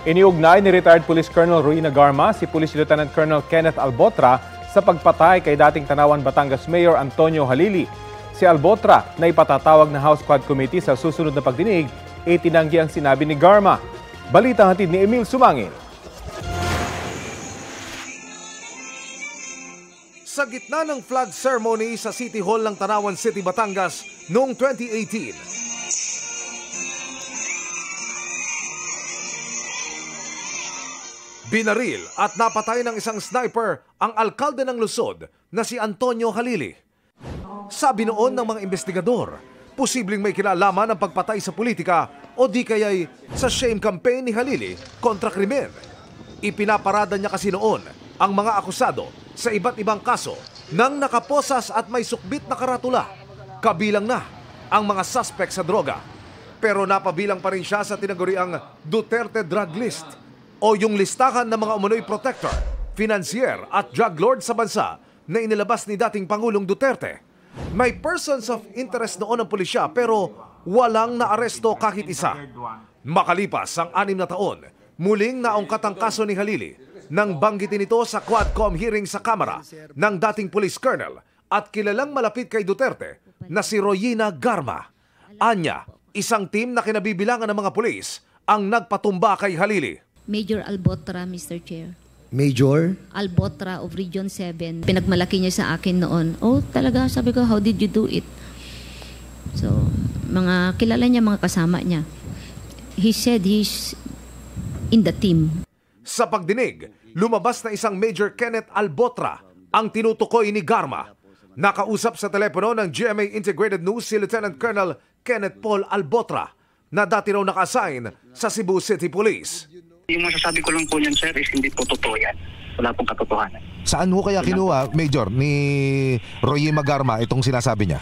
Iniugnay ni retired Police Colonel Ruina Garma si Police Lieutenant Colonel Kenneth Albotra sa pagpatay kay dating Tanawan Batangas Mayor Antonio Halili. Si Albotra na ipatatawag na House Quad Committee sa susunod na pagdinig, itinanggi ang sinabi ni Garma. Balita hatid ni Emil Sumangil. Sa gitna ng flag ceremony sa City Hall ng Tanawan City, Batangas noong 2018. Binaril at napatay ng isang sniper ang alkalde ng Luzon na si Antonio Halili. Sabi noon ng mga investigador, posibleng may kinalaman ang pagpatay sa politika o di kaya'y sa shame campaign ni Halili kontra krimen. Ipinaparada niya kasi noon ang mga akusado sa iba't ibang kaso nang nakaposas at may sukbit na karatula. Kabilang na ang mga suspect sa droga. Pero napabilang pa rin siya sa tinaguriang Duterte Drug List o yung listahan ng mga umunoy protector, financier at drug lord sa bansa na inilabas ni dating Pangulong Duterte. May persons of interest noon ang pulisya pero walang naaresto kahit isa. Makalipas ang 6 na taon, muling naungkat ang kaso ni Halili nang banggitin ito sa Quadcom hearing sa Kamara ng dating police colonel at kilalang malapit kay Duterte na si Ruina Garma. Anya, isang team na kinabibilangan ng mga pulis ang nagpatumba kay Halili. Major Albotra, Mr. Chair. Major? Albotra of Region 7. Pinagmalaki niya sa akin noon. Oh, talaga, sabi ko, how did you do it? So, mga kilala niya, mga kasama niya. He said he's in the team. Sa pagdinig, lumabas na isang Major Kenneth Albotra ang tinutukoy ni Garma. Nakausap sa telepono ng GMA Integrated News si Lieutenant Colonel Kenneth Paul Albotra na dati raw naka-assign sa Cebu City Police. Yung masasabi ko lang po niyan, sir, is hindi po totoo yan. Wala pong katotohanan. Saan ho kaya kinuha, Major, ni Ruina Garma itong sinasabi niya?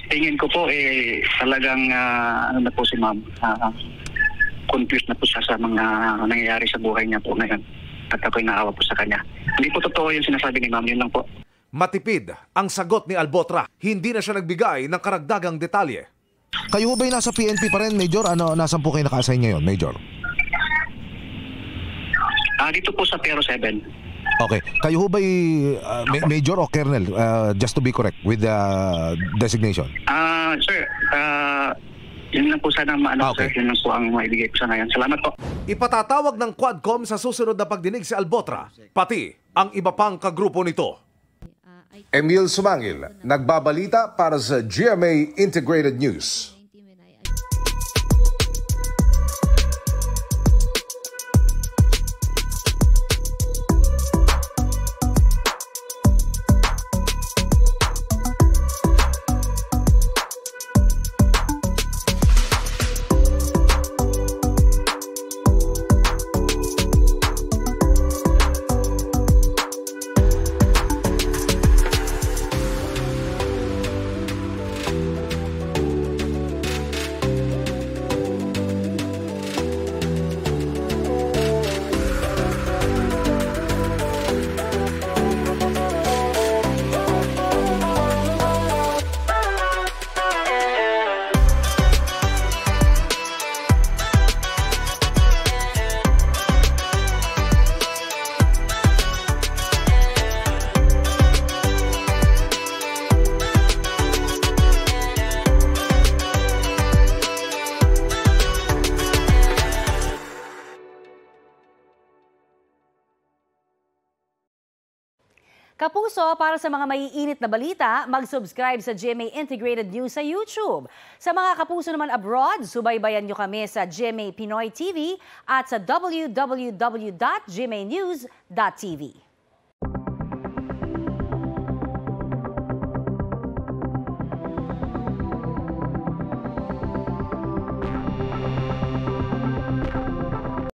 Tingin ko po, talagang ano na po si ma'am, confused na po siya sa mga nangyayari sa buhay niya po ngayon. At ako'y naawa po sa kanya. Hindi po totoo yung sinasabi ni ma'am, yun lang po. Matipid ang sagot ni Albotra. Hindi na siya nagbigay ng karagdagang detalye. Kayo ba'y nasa PNP pa rin, Major? Nasaan po kayo naka-assign ngayon, Major? Dito po sa Pero 7. Okay. Kayo ba'y Major o Colonel? Just to be correct with the designation. Sir, yun lang po sana Okay. sir. Yun lang po ang maibigay ko sa ngayon. Salamat po. Ipatatawag ng Quadcom sa susunod na pagdinig si Albotra, pati ang iba pang kagrupo nito. Emil Sumangil, nagbabalita para sa GMA Integrated News. Kapuso, para sa mga maiinit na balita, mag-subscribe sa GMA Integrated News sa YouTube. Sa mga kapuso naman abroad, subaybayan nyo kami sa GMA Pinoy TV at sa www.gmanews.tv.